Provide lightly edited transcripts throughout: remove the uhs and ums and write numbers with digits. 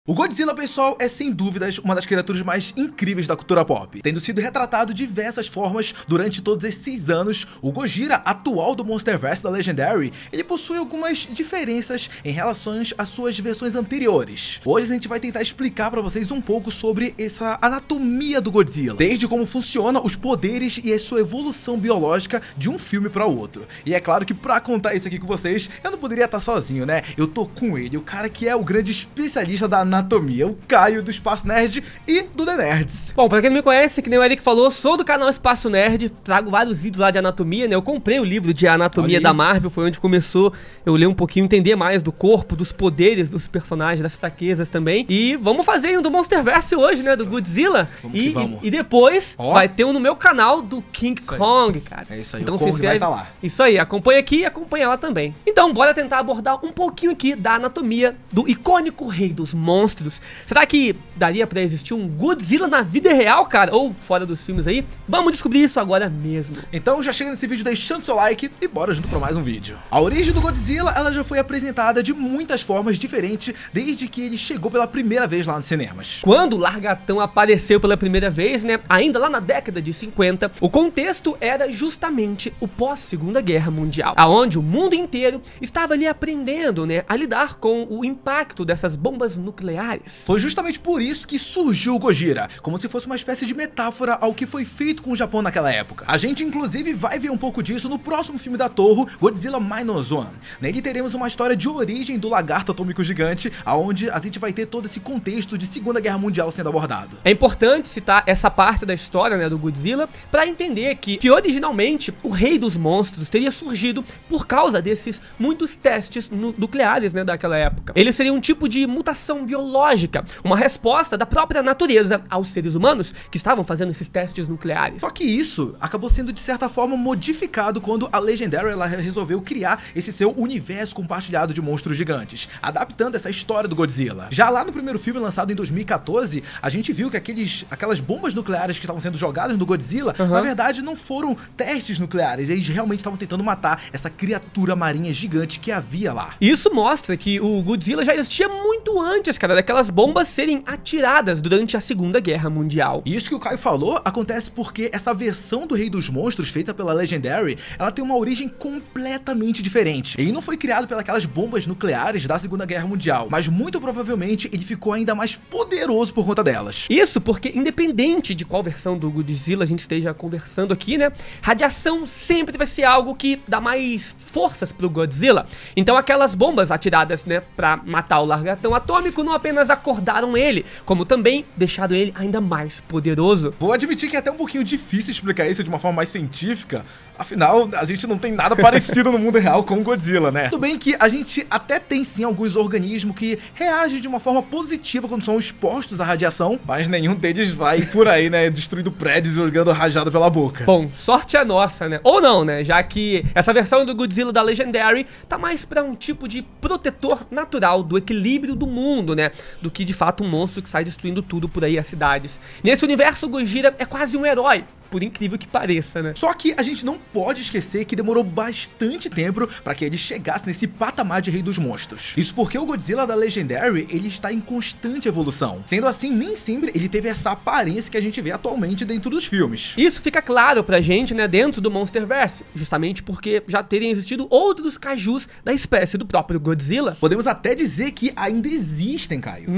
O Godzilla, pessoal, é sem dúvidas uma das criaturas mais incríveis da cultura pop. Tendo sido retratado de diversas formas durante todos esses anos, o Gojira atual do Monsterverse da Legendary, ele possui algumas diferenças em relação às suas versões anteriores. Hoje a gente vai tentar explicar pra vocês um pouco sobre essa anatomia do Godzilla, desde como funciona os poderes e a sua evolução biológica de um filme para outro. E é claro que pra contar isso aqui com vocês, eu não poderia estar sozinho, né? Eu tô com ele, o cara que é o grande especialista da anatomia, o Caio do Espaço Nerd e do The Nerds. Bom, pra quem não me conhece, que nem o Eric falou, sou do canal Espaço Nerd, trago vários vídeos lá de anatomia, né? Eu comprei o livro de anatomia da Marvel, foi onde começou eu ler um pouquinho, entender mais do corpo, dos poderes dos personagens, das fraquezas também. E vamos fazer um do Monsterverse hoje, né? Do Godzilla. E depois vai ter um no meu canal do King Kong, cara. É isso aí, então o Kong vai estar lá. Isso aí, acompanha aqui e acompanha lá também. Então, bora tentar abordar um pouquinho aqui da anatomia do icônico rei dos monstros. Será que daria pra existir um Godzilla na vida real, cara? Ou fora dos filmes aí? Vamos descobrir isso agora mesmo. Então já chega nesse vídeo deixando seu like e bora junto pra mais um vídeo. A origem do Godzilla, ela já foi apresentada de muitas formas diferentes desde que ele chegou pela primeira vez lá nos cinemas. Quando o Largatão apareceu pela primeira vez, né, ainda lá na década de 50, o contexto era justamente o pós-Segunda Guerra Mundial, aonde o mundo inteiro estava ali aprendendo, né, a lidar com o impacto dessas bombas nucleares. Foi justamente por isso que surgiu o Gojira, como se fosse uma espécie de metáfora ao que foi feito com o Japão naquela época. A gente inclusive vai ver um pouco disso no próximo filme da Toho, Godzilla Minus One. Nele teremos uma história de origem do lagarto atômico gigante, aonde a gente vai ter todo esse contexto de Segunda Guerra Mundial sendo abordado. É importante citar essa parte da história, né, do Godzilla, para entender que originalmente o rei dos monstros teria surgido por causa desses muitos testes nucleares, né, daquela época. Ele seria um tipo de mutação biológica, uma resposta da própria natureza aos seres humanos que estavam fazendo esses testes nucleares. Só que isso acabou sendo de certa forma modificado quando a Legendary ela resolveu criar esse seu universo compartilhado de monstros gigantes, adaptando essa história do Godzilla. Já lá no primeiro filme lançado em 2014, a gente viu que aquelas bombas nucleares que estavam sendo jogadas no Godzilla, na verdade não foram testes nucleares, eles realmente estavam tentando matar essa criatura marinha gigante que havia lá. Isso mostra que o Godzilla já existia muito antes, cara, daquelas bombas serem atiradas durante a Segunda Guerra Mundial. Isso que o Caio falou acontece porque essa versão do Rei dos Monstros feita pela Legendary, ela tem uma origem completamente diferente. Ele não foi criado pelas bombas nucleares da Segunda Guerra Mundial, mas muito provavelmente ele ficou ainda mais poderoso por conta delas. Isso porque, independente de qual versão do Godzilla a gente esteja conversando aqui, né, radiação sempre vai ser algo que dá mais forças pro Godzilla. Então aquelas bombas atiradas, né, pra matar o Largatão Atômico não apenas acordaram ele, como também deixaram ele ainda mais poderoso. Vou admitir que é até um pouquinho difícil explicar isso de uma forma mais científica, afinal, a gente não tem nada parecido no mundo real com o Godzilla, né? Tudo bem que a gente até tem sim alguns organismos que reagem de uma forma positiva quando são expostos à radiação, mas nenhum deles vai por aí, né, destruindo prédios e jogando rajada pela boca. Bom, sorte é nossa, né? Ou não, né? Já que essa versão do Godzilla da Legendary tá mais pra um tipo de protetor natural do equilíbrio do mundo, né? Do que de fato um monstro que sai destruindo tudo por aí, as cidades. Nesse universo, o Gojira é quase um herói, por incrível que pareça, né? Só que a gente não pode esquecer que demorou bastante tempo para que ele chegasse nesse patamar de rei dos monstros. Isso porque o Godzilla da Legendary, ele está em constante evolução. Sendo assim, nem sempre ele teve essa aparência que a gente vê atualmente dentro dos filmes. Isso fica claro pra gente, né, dentro do Monsterverse, justamente porque já terem existido outros cajus da espécie do próprio Godzilla. Podemos até dizer que ainda existem, Caio.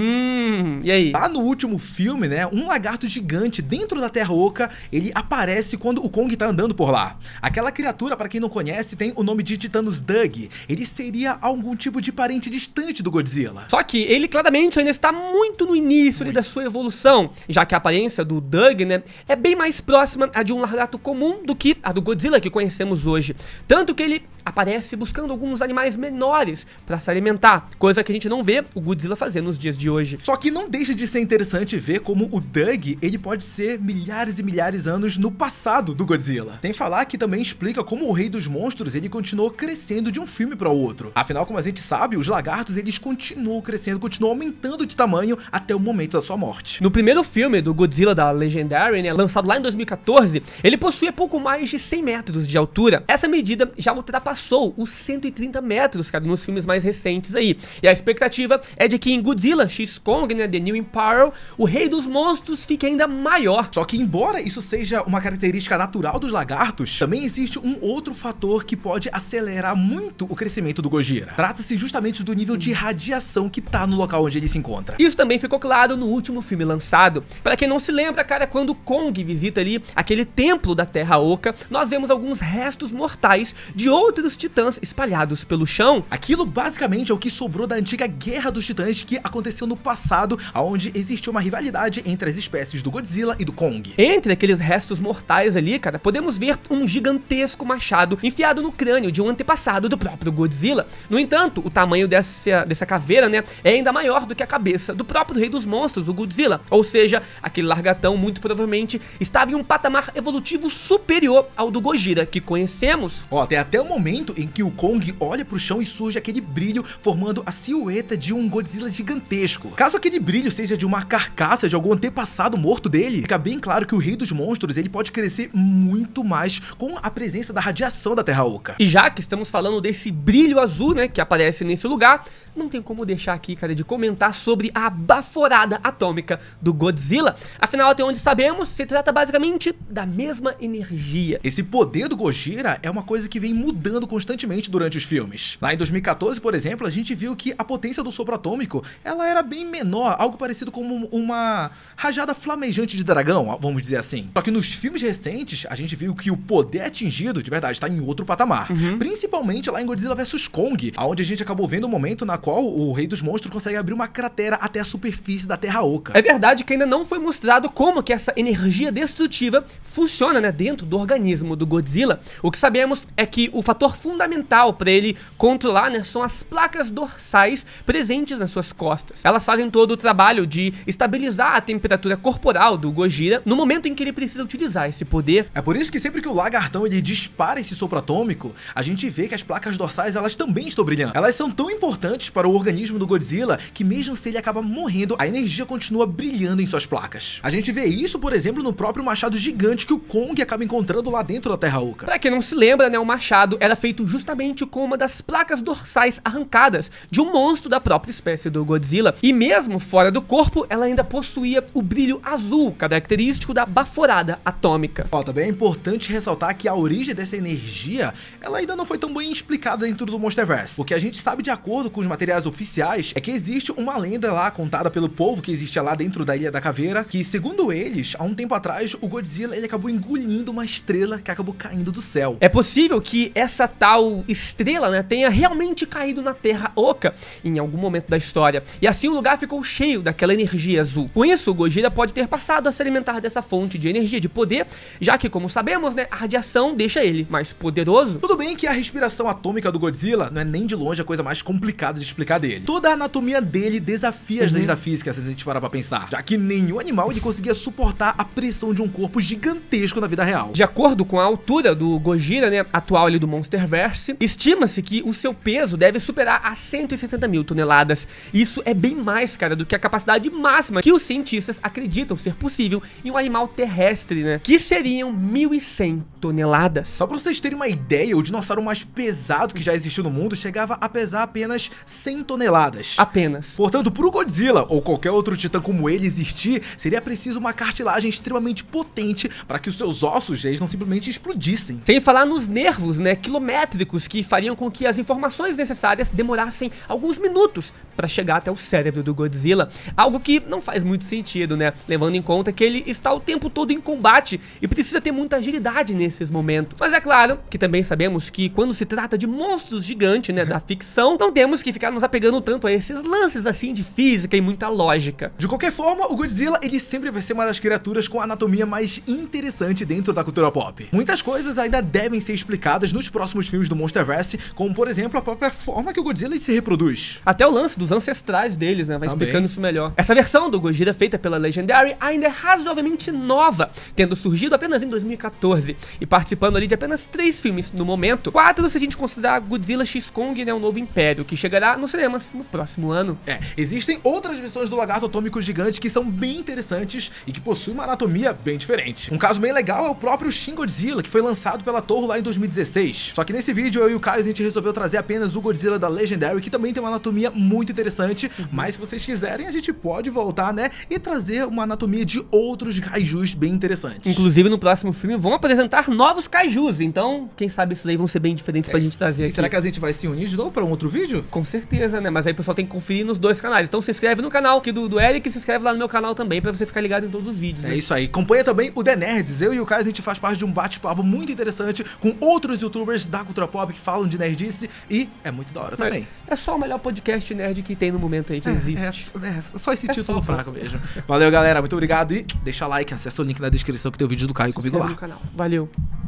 E aí? Lá no último filme, né, um lagarto gigante dentro da Terra Oca, ele aparece quando o Kong tá andando por lá. Aquela criatura, para quem não conhece, tem o nome de Titânus Dug. Ele seria algum tipo de parente distante do Godzilla. Só que ele claramente ainda está muito no início ali da sua evolução, já que a aparência do Dug, né, é bem mais próxima a de um lagarto comum do que a do Godzilla que conhecemos hoje. Tanto que ele aparece buscando alguns animais menores para se alimentar, coisa que a gente não vê o Godzilla fazer nos dias de hoje. Só que não deixa de ser interessante ver como o Dug, ele pode ser milhares e milhares de anos no passado do Godzilla. Sem falar que também explica como o Rei dos Monstros, ele continuou crescendo de um filme para o outro. Afinal, como a gente sabe, os lagartos, eles continuam crescendo, continuam aumentando de tamanho até o momento da sua morte. No primeiro filme do Godzilla da Legendary, né, lançado lá em 2014, ele possuía pouco mais de 100 metros de altura. Essa medida já ultrapassava ultrapassou os 130 metros, cara, nos filmes mais recentes aí. E a expectativa é de que em Godzilla X Kong, né, The New Empire, o rei dos monstros fique ainda maior. Só que embora isso seja uma característica natural dos lagartos, também existe um outro fator que pode acelerar muito o crescimento do Gojira. Trata-se justamente do nível de radiação que tá no local onde ele se encontra. Isso também ficou claro no último filme lançado. Pra quem não se lembra, cara, quando Kong visita ali aquele templo da Terra Oca, nós vemos alguns restos mortais de outros titãs espalhados pelo chão. Aquilo basicamente é o que sobrou da antiga Guerra dos Titãs que aconteceu no passado, onde existiu uma rivalidade entre as espécies do Godzilla e do Kong. Entre aqueles restos mortais ali, cara, podemos ver um gigantesco machado enfiado no crânio de um antepassado do próprio Godzilla. No entanto, o tamanho dessa caveira, né, é ainda maior do que a cabeça do próprio rei dos monstros, o Godzilla. Ou seja, aquele largatão muito provavelmente estava em um patamar evolutivo superior ao do Gojira que conhecemos. Ó, tem até o momento em que o Kong olha pro chão e surge aquele brilho formando a silhueta de um Godzilla gigantesco. Caso aquele brilho seja de uma carcaça de algum antepassado morto dele, fica bem claro que o rei dos monstros ele pode crescer muito mais com a presença da radiação da Terra Oca. E já que estamos falando desse brilho azul, né, que aparece nesse lugar, não tem como deixar aqui, cara, de comentar sobre a baforada atômica do Godzilla. Afinal, até onde sabemos, se trata basicamente da mesma energia. Esse poder do Gojira é uma coisa que vem mudando constantemente durante os filmes. Lá em 2014, por exemplo, a gente viu que a potência do sopro atômico, ela era bem menor, algo parecido com uma rajada flamejante de dragão, vamos dizer assim. Só que nos filmes recentes, a gente viu que o poder atingido, de verdade, está em outro patamar. Principalmente lá em Godzilla vs Kong, onde a gente acabou vendo um momento na qual o rei dos monstros consegue abrir uma cratera até a superfície da Terra Oca. É verdade que ainda não foi mostrado como que essa energia destrutiva funciona, né, dentro do organismo do Godzilla. O que sabemos é que o fator fundamental para ele controlar, né, são as placas dorsais presentes nas suas costas. Elas fazem todo o trabalho de estabilizar a temperatura corporal do Gojira no momento em que ele precisa utilizar esse poder. É por isso que sempre que o lagartão ele dispara esse sopro atômico, a gente vê que as placas dorsais elas também estão brilhando. Elas são tão importantes para o organismo do Godzilla que mesmo se ele acaba morrendo, a energia continua brilhando em suas placas. A gente vê isso, por exemplo, no próprio machado gigante que o Kong acaba encontrando lá dentro da Terra Oca. Pra quem não se lembra, né, o machado era feito justamente com uma das placas dorsais arrancadas de um monstro da própria espécie do Godzilla. E mesmo fora do corpo, ela ainda possuía o brilho azul, característico da baforada atômica. Ó, também é importante ressaltar que a origem dessa energia, ela ainda não foi tão bem explicada dentro do Monsterverse. O que a gente sabe de acordo com os materiais oficiais é que existe uma lenda lá contada pelo povo que existia lá dentro da Ilha da Caveira, que segundo eles, há um tempo atrás, o Godzilla ele acabou engolindo uma estrela que acabou caindo do céu. É possível que essa tal estrela, né, tenha realmente caído na Terra Oca em algum momento da história, e assim o lugar ficou cheio daquela energia azul. Com isso, o Gojira pode ter passado a se alimentar dessa fonte de energia, de poder, já que, como sabemos, né, a radiação deixa ele mais poderoso. Tudo bem que a respiração atômica do Godzilla não é nem de longe a coisa mais complicada de explicar dele. Toda a anatomia dele desafia as leis da física, se a gente parar pra pensar, já que nenhum animal ele conseguia suportar a pressão de um corpo gigantesco na vida real. De acordo com a altura do Gojira, né, atual ali do Monsterverse, estima-se que o seu peso deve superar as 160 mil toneladas. Isso é bem mais, cara, do que a capacidade máxima que os cientistas acreditam ser possível em um animal terrestre, né, que seriam 1.100 toneladas. Só pra vocês terem uma ideia, o dinossauro mais pesado que já existiu no mundo chegava a pesar apenas 100 toneladas. Apenas. Portanto, pro Godzilla ou qualquer outro titã como ele existir, seria preciso uma cartilagem extremamente potente para que os seus ossos eles não simplesmente explodissem. Sem falar nos nervos, né, quilométricos que fariam com que as informações necessárias demorassem alguns minutos para chegar até o cérebro do Godzilla. Algo que não faz muito sentido, né, levando em conta que ele está o tempo todo em combate e precisa ter muita agilidade nesses momentos. Mas é claro que também sabemos que quando se trata de monstros gigantes, né, da ficção, não temos que ficar nos apegando tanto a esses lances assim de física e muita lógica. De qualquer forma, o Godzilla ele sempre vai ser uma das criaturas com a anatomia mais interessante dentro da cultura pop. Muitas coisas ainda devem ser explicadas nos próximos filmes do Monsterverse, como por exemplo a própria forma que o Godzilla se reproduz. Até o lance dos ancestrais deles, né, vai Também explicando isso melhor. Essa versão do Gojira feita pela Legendary ainda é razoavelmente nova, tendo surgido apenas em 2014. e participando ali de apenas 3 filmes no momento. 4 se a gente considerar Godzilla X Kong, né, o Novo Império, que chegará nos cinemas no próximo ano. Existem outras versões do lagarto atômico gigante que são bem interessantes e que possuem uma anatomia bem diferente. Um caso bem legal é o próprio Shin Godzilla, que foi lançado pela Toho lá em 2016. Só que nesse vídeo eu e o Caio a gente resolveu trazer apenas o Godzilla da Legendary, que também tem uma anatomia muito interessante, mas se vocês quiserem a gente pode voltar, né, e trazer uma anatomia de outros kaijus bem interessantes. Inclusive no próximo filme vão apresentar novos kaijus, então quem sabe esses aí vão ser bem diferentes pra gente trazer aqui. Será que a gente vai se unir de novo pra um outro vídeo? Com certeza, né, mas aí o pessoal tem que conferir nos 2 canais, então se inscreve no canal aqui do Eric e se inscreve lá no meu canal também pra você ficar ligado em todos os vídeos, né? É isso aí, acompanha também o The Nerds, eu e o Caio a gente faz parte de um bate-papo muito interessante com outros youtubers da cultura pop que falam de nerdice e é muito da hora também. É só o melhor podcast nerd que tem no momento aí, que existe. Só esse título fraco mesmo. Valeu, galera, muito obrigado e deixa like, acessa o link na descrição que tem o vídeo do Caio comigo lá. No canal. Valeu.